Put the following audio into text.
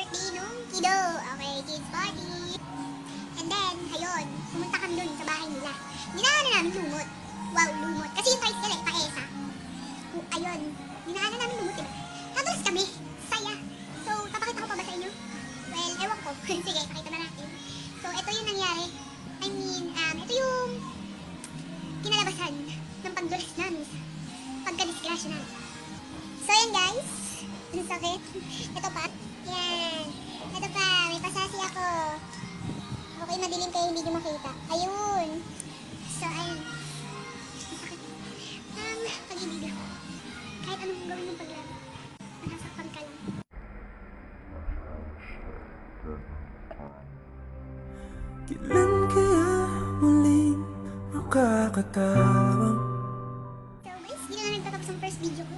birthday nung kiddo. Okay, kids party. And then, ayun, pumunta kami dun sa bahay nila. Dinaanan namin lumot. Wow, lumot. Kasi yung tricycle paesa. Ayun, dinaanan namin lumot, diba? Nadulas kami. Saya. So, papakita ko pa ba sa inyo? Well, ewan ko. Sige, pakita na natin. So, ito yung nangyari. I mean, ito yung kinalabasan ng pagdulas namin sa pagka-disgrasya namin. So, yan guys. Ang sakit. Ito pa. Yan. Ito pa. May pasasi ako. Okay, madilim kayo hindi nyo makita. Ayun. So, ayun. Ang sakit. Pag-ibig ako. Kahit anong gawin yung paglaro. Nasasaktan ka lang. Kailan kaya muling makakatawang? So guys, hindi na nagtatapos ang first video ko.